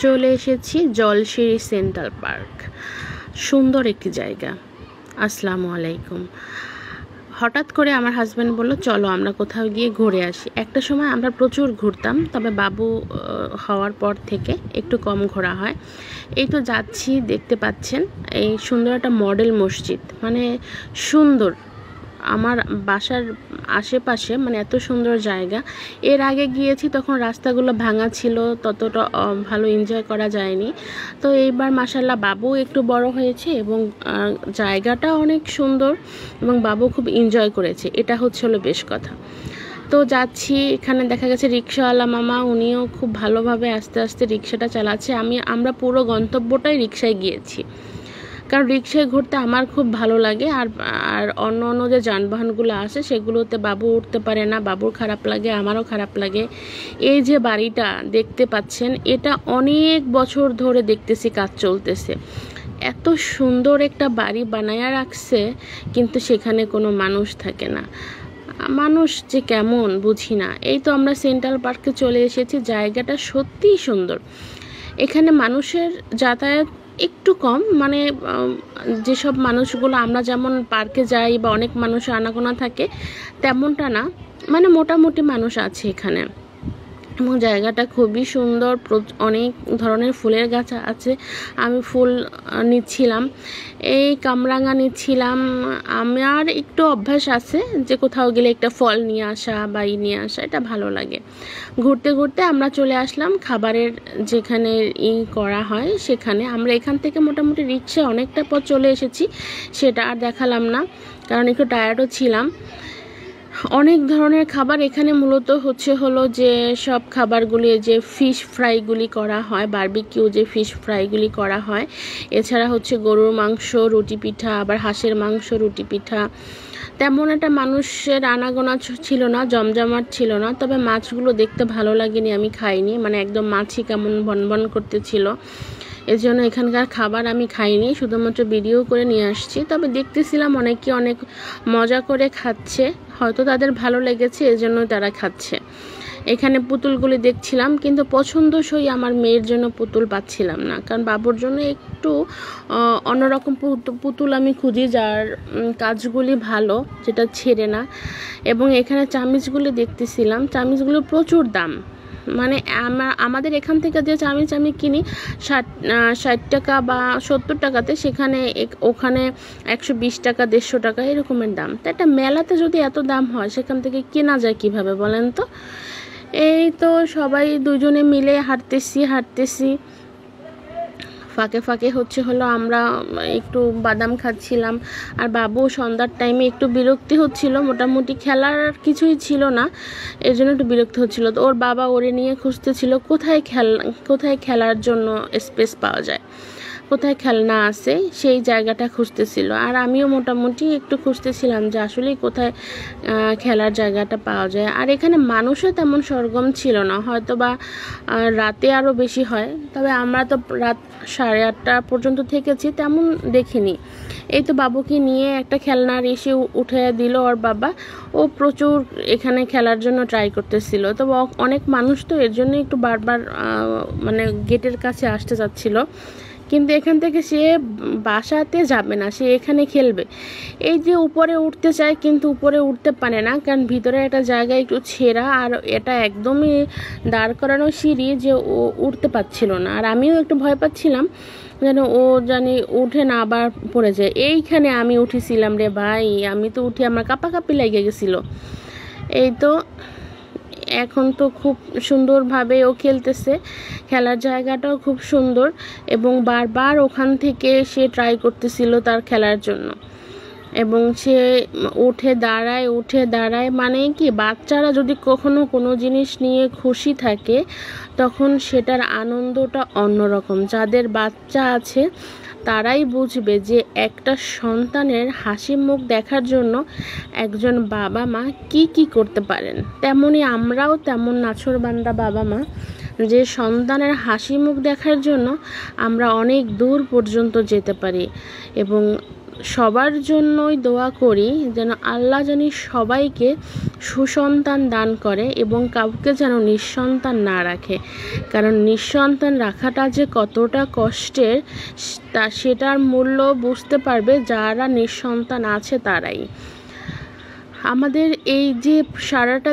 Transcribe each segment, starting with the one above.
চলে এসেছি Jolshiri central park. সুন্দর একটি জায়গা। আসসালামু আলাইকুম। হঠাৎ করে আমার হাজব্যান্ড বলল চলো আমরা কোথাও গিয়ে ঘুরে আসি। একটা সময় আমরা প্রচুর ঘুরতাম, তবে বাবু হওয়ার পর থেকে একটু কম ঘোরা হয়। এই তো যাচ্ছি, দেখতে পাচ্ছেন এই সুন্দর একটা মডেল মসজিদ, মানে সুন্দর। আমার বাসার আশেপাশে মানে এত সুন্দর জায়গা। এর আগে গিয়েছি তখন রাস্তাগুলো ভাঙা ছিল, ততটা ভালো এনজয় করা যায়নি। তো এইবার মাশাআল্লাহ বাবু একটু বড় হয়েছে এবং জায়গাটা অনেক সুন্দর এবং বাবু খুব এনজয় করেছে, এটা হলো বেশ কথা। তো যাচ্ছি, এখানে দেখা গেছে রিক্সাওয়ালা মামা, উনিও খুব ভালোভাবে আস্তে আস্তে রিক্সাটা চালাচ্ছে। আমরা পুরো গন্তব্যটাই রিক্সায় গিয়েছি, কারণ রিক্সায় ঘুরতে আমার খুব ভালো লাগে। আর অন্য যে যানবাহনগুলো আসে সেগুলোতে বাবু উঠতে পারে না, বাবুর খারাপ লাগে, আমারও খারাপ লাগে। এই যে বাড়িটা দেখতে পাচ্ছেন, এটা অনেক বছর ধরে দেখতেছি কাজ চলতেছে। এত সুন্দর একটা বাড়ি বানায়া রাখছে, কিন্তু সেখানে কোনো মানুষ থাকে না। মানুষ যে কেমন বুঝি না। এই তো আমরা সেন্ট্রাল পার্কে চলে এসেছি। জায়গাটা সত্যিই সুন্দর। এখানে মানুষের যাতায়াত একটু কম, মানে যেসব মানুষগুলো আমরা যেমন পার্কে যাই বা অনেক মানুষের আনাগোনা থাকে তেমনটা না, মানে মোটামুটি মানুষ আছে এখানে। এবং জায়গাটা খুবই সুন্দর, অনেক ধরনের ফুলের গাছ আছে। আমি ফুল নিচ্ছিলাম, এই কামরাঙা নিচ্ছিলাম। আমার একটু অভ্যাস আছে যে কোথাও গেলে একটা ফল নিয়ে আসা বা নিয়ে আসা, এটা ভালো লাগে। ঘুরতে ঘুরতে আমরা চলে আসলাম খাবারের যেখানে করা হয় সেখানে। আমরা এখান থেকে মোটামুটি রিক্সা অনেকটা পথ চলে এসেছি, সেটা আর দেখালাম না কারণ একটু টায়ার্ডও ছিলাম। অনেক ধরনের খাবার এখানে মূলত হলো যে সব খাবারগুলি, যে ফিশ ফ্রাইগুলি করা হয়, বারবিকিউ যে ফিশ ফ্রাইগুলি করা হয়। এছাড়া গরুর মাংস, রুটি পিঠা, আবার হাঁসের মাংস, রুটি পিঠা। তেমন একটা মানুষের আনাগোনা ছিল না, জমজমাট ছিল না। তবে মাছগুলো দেখতে ভালো লাগেনি, আমি খাইনি, মানে একদম মাছই কেমন ভনভন করতেছিল। এজন্য এখানকার খাবার আমি খাইনি, শুধুমাত্র ভিডিও করে নিয়ে আসছি। তবে দেখতেছিলাম অনেকে অনেক মজা করে খাচ্ছে, হয়তো তাদের ভালো লেগেছে এজন্য তারা খাচ্ছে। এখানে পুতুলগুলি দেখছিলাম, কিন্তু পছন্দসই আমার মেয়ের জন্য পুতুল পাচ্ছিলাম না, কারণ বাবুর জন্য একটু অন্যরকম পুতুল আমি খুঁজি যার কাজগুলি ভালো, যেটা ছেড়ে না। এবং এখানে চামিচগুলি দেখতেছিলাম, চামিচগুলো প্রচুর দাম। মানে আমাদের এখান থেকে যে চামিচ আমি কিনি 60 টাকা বা 70 টাকাতে, ওখানে 120 টাকা, 150 টাকা এরকমের দাম। তো একটা মেলাতে যদি এত দাম হয়, সেখান থেকে কেনা যায় কিভাবে বলেন তো? এই তো সবাই দুজনে মিলে হাঁটতেছি। ফাঁকে ফাঁকে আমরা একটু বাদাম খাচ্ছিলাম। আর বাবু সন্ধ্যার টাইমে একটু বিরক্তি হচ্ছিল, মোটামুটি খেলার কিছুই ছিল না, এর জন্য একটু বিরক্তি হচ্ছিল। তো ওর বাবা ওরে নিয়ে খুঁজতেছিল কোথায় খেলার জন্য স্পেস পাওয়া যায়, কোথায় খেলনা আছে, সেই জায়গাটা খুঁজতেছিল। আর আমিও মোটামুটি একটু খুঁজতেছিলাম যে আসলে কোথায় খেলার জায়গাটা পাওয়া যায়। আর এখানে মানুষও তেমন সরগম ছিল না, হয়তো বা রাতে আরও বেশি হয়। তবে আমরা তো রাত 8:30 পর্যন্ত থেকেছি, তেমন দেখিনি। এই তো বাবুকে নিয়ে একটা খেলনার এসে উঠে দিল ওর বাবা। ও প্রচুর এখানে খেলার জন্য ট্রাই করতেছিল। তো অনেক মানুষ, তো এর জন্য একটু বারবার মানে গেটের কাছে আসতে যাচ্ছিল, কিন্তু এখান থেকে সে বাসাতে যাবে না, সে এখানে খেলবে। এই যে উপরে উঠতে চায়, কিন্তু উপরে উঠতে পারে না, কারণ ভিতরে একটা জায়গা একটু ছেঁড়া, আর এটা একদমই দাঁড় করানো সিঁড়ি, যে ও উঠতে পারছিল না। আর আমিও একটু ভয় পাচ্ছিলাম যেন ও উঠে না আবার পড়ে যায়। এইখানে আমি উঠেছিলাম রে ভাই, আমি তো উঠে আমার কাঁপাকাঁপি লেগে গেছিলো। এই তো এখন তো খুব সুন্দরভাবে ও খেলতেছে, খেলার জায়গাটাও খুব সুন্দর, এবং বারবার ওখান থেকে সে ট্রাই করতেছিল তার খেলার জন্য। এবং সে উঠে দাঁড়ায়, মানে কি, বাচ্চারা যদি কখনো কোনো জিনিস নিয়ে খুশি থাকে তখন সেটার আনন্দটা অন্যরকম। যাদের বাচ্চা আছে তারাই বুঝবে যে একটা সন্তানের হাসি মুখ দেখার জন্য একজন বাবা মা কি করতে পারেন। তেমনি আমরাও তেমন নাছোড়বান্দা বাবা মা, যে সন্তানের হাসি মুখ দেখার জন্য আমরা অনেক দূর পর্যন্ত যেতে পারি। এবং সবার জন্যই দোয়া করি যেন আল্লাহ জানি সবাইকে সুসন্তান দান করে এবং কাউকে যেন নিঃসন্তান না রাখে, কারণ নিঃসন্তান রাখাটা যে কতটা কষ্টের সেটার মূল্য বুঝতে পারবে যারা নিঃসন্তান আছে তারাই। আমাদের এই যে সারাটা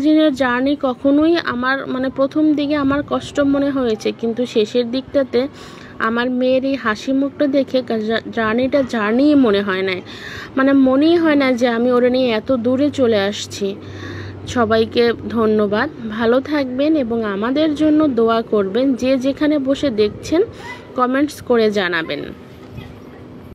দিনের জার্নি কখনোই আমার প্রথম দিকে আমার কষ্ট মনে হয়েছে, কিন্তু শেষের দিকটাতে আমার মেয়ের এই হাসি মুখটা দেখে জার্নিই মনে হয় না, মনেই হয় না যে আমি ওরা নিয়ে এত দূরে চলে আসছি। সবাইকে ধন্যবাদ, ভালো থাকবেন এবং আমাদের জন্য দোয়া করবেন। যে যেখানে বসে দেখছেন কমেন্টস করে জানাবেন।